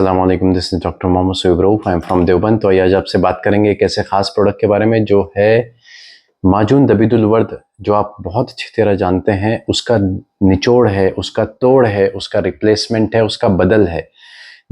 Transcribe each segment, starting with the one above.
अस्सलामुअलैकुम, this is doctor Mohammad Soeb Rauf. I am from Deoband. तो आज आपसे बात करेंगे एक ऐसे खास प्रोडक्ट के बारे में जो है माजून दबीदुल वर्द, जो आप बहुत अच्छी तरह जानते हैं। उसका निचोड़ है, उसका तोड़ है, उसका रिप्लेसमेंट है, उसका बदल है।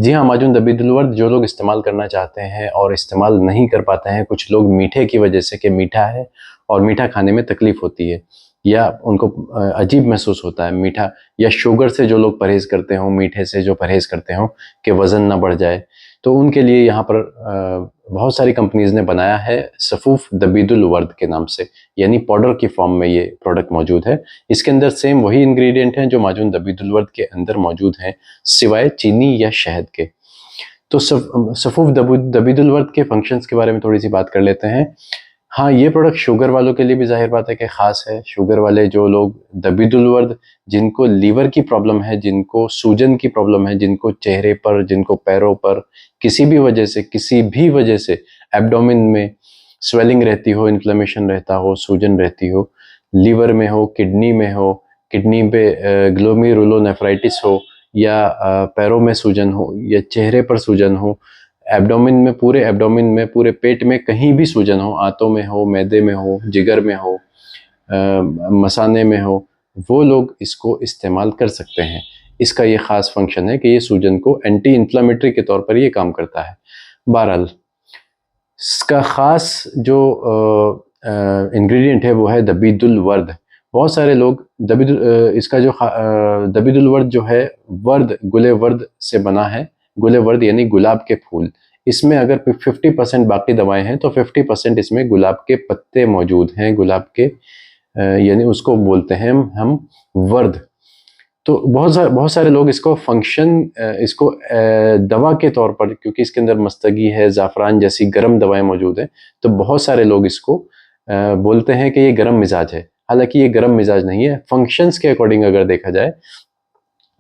जी हाँ, माजून दबीदुल वर्द जो लोग इस्तेमाल करना चाहते हैं और इस्तेमाल नहीं कर पाते हैं, कुछ लोग मीठे की वजह से कि मीठा है और मीठा खाने में तकलीफ होती है या उनको अजीब महसूस होता है मीठा, या शुगर से जो लोग परहेज़ करते हों, मीठे से जो परहेज़ करते हों कि वज़न ना बढ़ जाए, तो उनके लिए यहाँ पर बहुत सारी कंपनीज़ ने बनाया है सफ़ूफ़ दबीदुल वर्द के नाम से, यानी पाउडर की फॉर्म में ये प्रोडक्ट मौजूद है। इसके अंदर सेम वही इंग्रेडिएंट हैं जो माजून दबीदुल वर्द के अंदर मौजूद हैं, सिवाय चीनी या शहद के। तो सफ़ूफ़ दबीदुल वर्द के फंक्शंस के बारे में थोड़ी सी बात कर लेते हैं। हाँ, ये प्रोडक्ट शुगर वालों के लिए भी ज़ाहिर बात है कि ख़ास है। शुगर वाले जो लोग दबीदुल वर्द, जिनको लीवर की प्रॉब्लम है, जिनको सूजन की प्रॉब्लम है, जिनको चेहरे पर, जिनको पैरों पर किसी भी वजह से एब्डोमेन में स्वेलिंग रहती हो, इन्फ्लेमेशन रहता हो, सूजन रहती हो, लीवर में हो, किडनी पे ग्लोमेरुलोनेफ्राइटिस हो, या पैरों में सूजन हो, या चेहरे पर सूजन हो, पूरे एब्डोमेन में, पूरे पेट में कहीं भी सूजन हो, आंतों में हो, मैदे में हो, जिगर में हो, मसाने में हो, वो लोग इसको इस्तेमाल कर सकते हैं। इसका ये ख़ास फंक्शन है कि ये सूजन को एंटी इन्फ्लेमेटरी के तौर पर ये काम करता है। बहरहाल, इसका ख़ास जो इंग्रेडिएंट है वो है दबीदुल वर्द। बहुत सारे लोग इसका जो दबीदुल वर्द जो है, वर्द गुले वर्द से बना है। गुले वर्द यानी गुलाब के फूल। इसमें अगर 50% बाकी दवाएं हैं तो 50% इसमें गुलाब के पत्ते मौजूद हैं। गुलाब के यानी उसको बोलते हैं हम वर्द। तो बहुत सारे लोग इसको दवा के तौर पर, क्योंकि इसके अंदर मस्तगी है, ज़ाफ़रान जैसी गर्म दवाएं मौजूद हैं, तो बहुत सारे लोग इसको बोलते हैं कि ये गर्म मिजाज है। हालांकि ये गर्म मिजाज नहीं है। फंक्शंस के अकॉर्डिंग अगर देखा जाए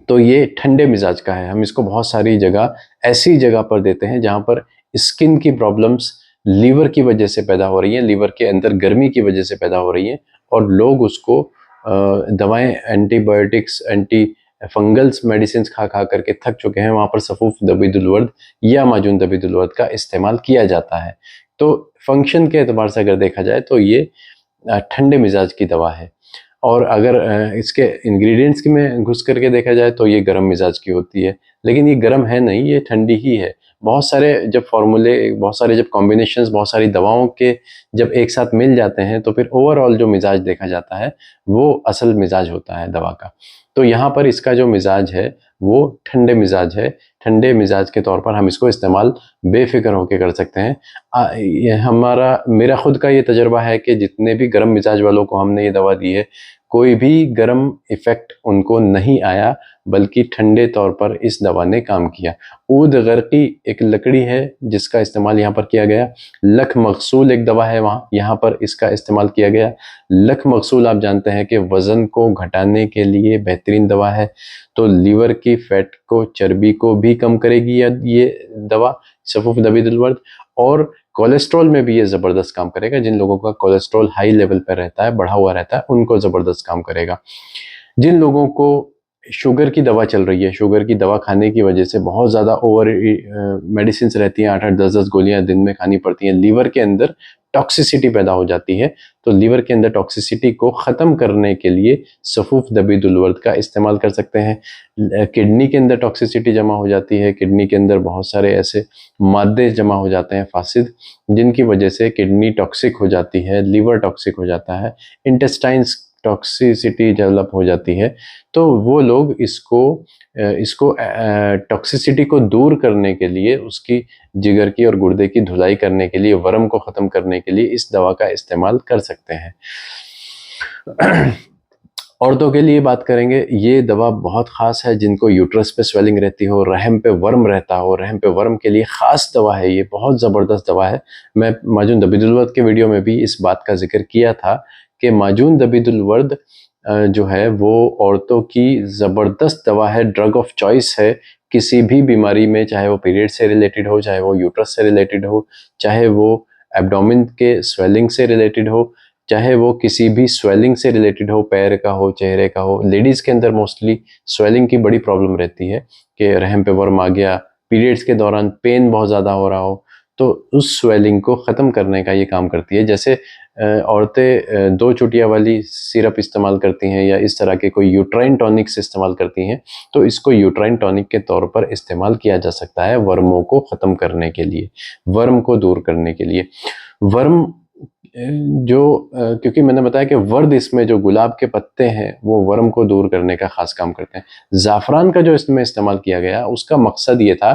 तो ये ठंडे मिजाज का है। हम इसको बहुत सारी जगह ऐसी जगह पर देते हैं जहाँ पर स्किन की प्रॉब्लम्स लीवर की वजह से पैदा हो रही हैं, लीवर के अंदर गर्मी की वजह से पैदा हो रही हैं, और लोग उसको दवाएं, एंटीबायोटिक्स, एंटी फंगल्स मेडिसिन खा खा करके थक चुके हैं। वहाँ पर सफ़ूफ़ दबीदुल वर्द या माजून दबीदुल वर्द का इस्तेमाल किया जाता है। तो फंक्शन के एतबार से अगर देखा जाए तो ये ठंडे मिजाज की दवा है। और अगर इसके इंग्रेडिएंट्स की में घुस करके देखा जाए तो ये गर्म मिजाज की होती है, लेकिन ये गर्म है नहीं, ये ठंडी ही है। बहुत सारे जब कॉम्बिनेशंस, बहुत सारी दवाओं के जब एक साथ मिल जाते हैं तो फिर ओवरऑल जो मिजाज देखा जाता है वो असल मिजाज होता है दवा का। तो यहाँ पर इसका जो मिजाज है वो ठंडे मिजाज है। ठंडे मिजाज के तौर पर हम इसको इस्तेमाल बेफिक्र होकर कर सकते हैं। मेरा खुद का ये तजर्बा है कि जितने भी गर्म मिजाज वालों को हमने ये दवा दी है, कोई भी गर्म इफ़ेक्ट उनको नहीं आया, बल्कि ठंडे तौर पर इस दवा ने काम किया। ऊद गरकी एक लकड़ी है जिसका इस्तेमाल यहाँ पर किया गया। लख मकसूल एक दवा है, वहाँ यहाँ पर इसका इस्तेमाल किया गया। लख मकसूल आप जानते हैं कि वज़न को घटाने के लिए बेहतरीन दवा है। तो लीवर की फैट को, चर्बी को भी कम करेगी ये दवा सफ़ूफ़ दबीदुल वर्द। और कोलेस्ट्रॉल में भी ये ज़बरदस्त काम करेगा। जिन लोगों का कोलेस्ट्रॉल हाई लेवल पर रहता है, बढ़ा हुआ रहता है, उनको ज़बरदस्त काम करेगा। जिन लोगों को शुगर की दवा चल रही है, शुगर की दवा खाने की वजह से बहुत ज़्यादा मेडिसिन रहती हैं, 8-8 10-10 गोलियां दिन में खानी पड़ती हैं, लीवर के अंदर टॉक्सिसिटी पैदा हो जाती है। तो लीवर के अंदर टॉक्सिसिटी को ख़त्म करने के लिए सफ़ूफ़ दबीदुल वर्द का इस्तेमाल कर सकते हैं। किडनी के अंदर टॉक्सिसिटी जमा हो जाती है, किडनी के अंदर बहुत सारे ऐसे मादे जमा हो जाते हैं फासिद, जिनकी वजह से किडनी टॉक्सिक हो जाती है, लीवर टॉक्सिक हो जाता है, इंटेस्टाइन्स टॉक्सिसिटी डेवलप हो जाती है। तो वो लोग इसको टॉक्सिसिटी को दूर करने के लिए, उसकी जिगर की और गुर्दे की धुलाई करने के लिए, वर्म को ख़त्म करने के लिए इस दवा का इस्तेमाल कर सकते हैं। औरतों के लिए बात करेंगे, ये दवा बहुत ख़ास है। जिनको यूट्रस पे स्वेलिंग रहती हो, रहम पे वर्म रहता हो, रहम पे वर्म के लिए ख़ास दवा है ये, बहुत ज़बरदस्त दवा है। मैं माजून दबीदुल वर्द के वीडियो में भी इस बात का जिक्र किया था कि माजून दबीदुल वर्द जो है वो औरतों की ज़बरदस्त दवा है, ड्रग ऑफ चॉइस है। किसी भी बीमारी में, चाहे वो पीरियड से रिलेटेड हो, चाहे वो यूट्रस से रिलेटेड हो, चाहे वो एब्डोमेन के स्वेलिंग से रिलेटेड हो, चाहे वो किसी भी स्वेलिंग से रिलेटेड हो, पैर का हो, चेहरे का हो। लेडीज़ के अंदर मोस्टली स्वेलिंग की बड़ी प्रॉब्लम रहती है कि रहम पे वर्म आ गया, पीरियड्स के दौरान पेन बहुत ज़्यादा हो रहा हो, तो उस स्वेलिंग को ख़त्म करने का ये काम करती है। जैसे औरतें 2 चुटिया वाली सिरप इस्तेमाल करती हैं या इस तरह के कोई यूट्राइन टॉनिक्स इस्तेमाल करती हैं, तो इसको यूट्राइन टॉनिक के तौर पर इस्तेमाल किया जा सकता है वर्मों को ख़त्म करने के लिए, वर्म को दूर करने के लिए। वर्म क्योंकि मैंने बताया कि वर्द इसमें जो गुलाब के पत्ते हैं वो वर्म को दूर करने का खास काम करते हैं। ज़ाफ़रान का जो इसमें इस्तेमाल किया गया उसका मकसद ये था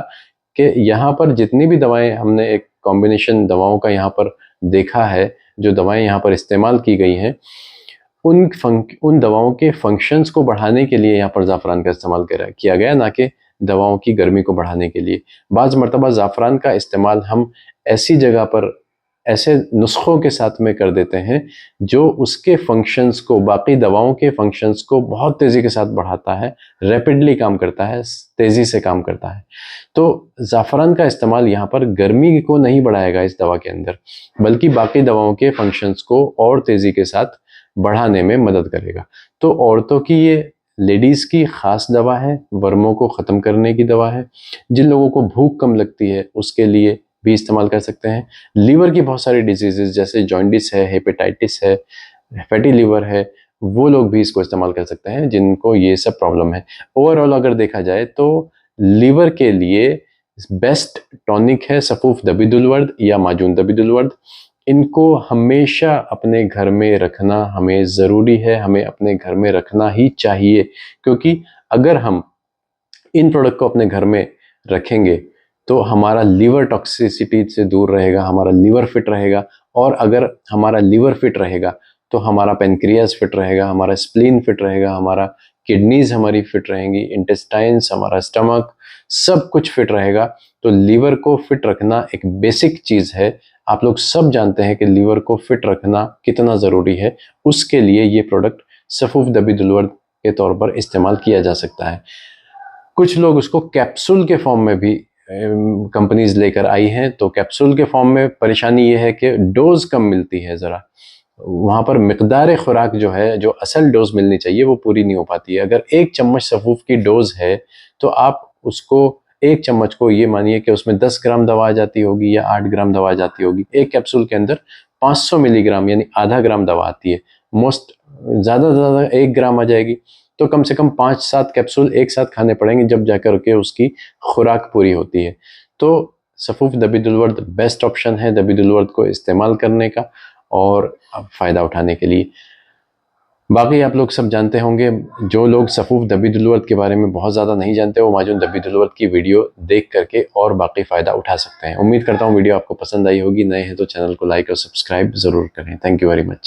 कि यहाँ पर जितनी भी दवाएं हमने एक कॉम्बिनेशन दवाओं का यहाँ पर देखा है, जो दवाएं यहाँ पर इस्तेमाल की गई हैं, उन दवाओं के फंक्शंस को बढ़ाने के लिए यहाँ पर ज़ाफ़रान का इस्तेमाल किया गया, ना कि दवाओं की गर्मी को बढ़ाने के लिए। बाज़ मरतबा ज़ाफ़रान का इस्तेमाल हम ऐसी जगह पर ऐसे नुस्खों के साथ में कर देते हैं जो उसके फंक्शंस को, बाकी दवाओं के फंक्शंस को बहुत तेज़ी के साथ बढ़ाता है, रैपिडली काम करता है, तेज़ी से काम करता है। तो ज़ाफ़रान का इस्तेमाल यहाँ पर गर्मी को नहीं बढ़ाएगा इस दवा के अंदर, बल्कि बाकी दवाओं के फंक्शंस को और तेज़ी के साथ बढ़ाने में मदद करेगा। तो औरतों की ये लेडीज़ की ख़ास दवा है, वर्मों को ख़त्म करने की दवा है। जिन लोगों को भूख कम लगती है उसके लिए भी इस्तेमाल कर सकते हैं। लीवर की बहुत सारी डिजीज़ेज़ जैसे जॉन्डिस है, हेपेटाइटिस है, फैटी लीवर है, वो लोग भी इसको इस्तेमाल कर सकते हैं जिनको ये सब प्रॉब्लम है। ओवरऑल अगर देखा जाए तो लीवर के लिए बेस्ट टॉनिक है सफ़ूफ दबिदुल-वर्द या माजून दबिदुल-वर्द। इनको हमेशा अपने घर में रखना हमें ज़रूरी है, हमें अपने घर में रखना ही चाहिए, क्योंकि अगर हम इन प्रोडक्ट को अपने घर में रखेंगे तो हमारा लीवर टॉक्सिसिटी से दूर रहेगा, हमारा लीवर फिट रहेगा, और अगर हमारा लीवर फिट रहेगा तो हमारा पेनक्रियाज फिट रहेगा, हमारा स्प्लीन फिट रहेगा, हमारा किडनीज हमारी फिट रहेंगी, इंटेस्टाइन्स, हमारा स्टमक, सब कुछ फिट रहेगा। तो लीवर को फिट रखना एक बेसिक चीज़ है। आप लोग सब जानते हैं कि लीवर को फिट रखना कितना ज़रूरी है। उसके लिए ये प्रोडक्ट सफ़ूफ दबिदुल-वर्द के तौर पर इस्तेमाल किया जा सकता है। कुछ लोग उसको कैप्सूल के फॉर्म में भी कंपनीज लेकर आई हैं, तो कैप्सूल के फॉर्म में परेशानी ये है कि डोज कम मिलती है, ज़रा वहाँ पर मिकदार खुराक जो है, जो असल डोज मिलनी चाहिए वो पूरी नहीं हो पाती है। अगर 1 चम्मच सफ़ूफ की डोज है तो आप उसको 1 चम्मच को ये मानिए कि उसमें 10 ग्राम दवा आ जाती होगी या 8 ग्राम दवा आ जाती होगी। एक कैप्सूल के अंदर 500 मिलीग्राम यानी आधा ग्राम दवा आती है। ज़्यादा से ज़्यादा 1 ग्राम आ जाएगी, तो कम से कम 5-7 कैप्सूल एक साथ खाने पड़ेंगे जब जाकर के उसकी खुराक पूरी होती है। तो सफ़ूफ दबिदुल-वर्द बेस्ट ऑप्शन है दबिदुल-वर्द को इस्तेमाल करने का और फ़ायदा उठाने के लिए। बाकी आप लोग सब जानते होंगे, जो लोग सफ़ूफ दबिदुल-वर्द के बारे में बहुत ज़्यादा नहीं जानते वो माजून दबिदुल-वर्द की वीडियो देख करके और बाकी फ़ायदा उठा सकते हैं। उम्मीद करता हूँ वीडियो आपको पसंद आई होगी। नए हैं तो चैनल को लाइक और सब्सक्राइब ज़रूर करें। Thank you very much.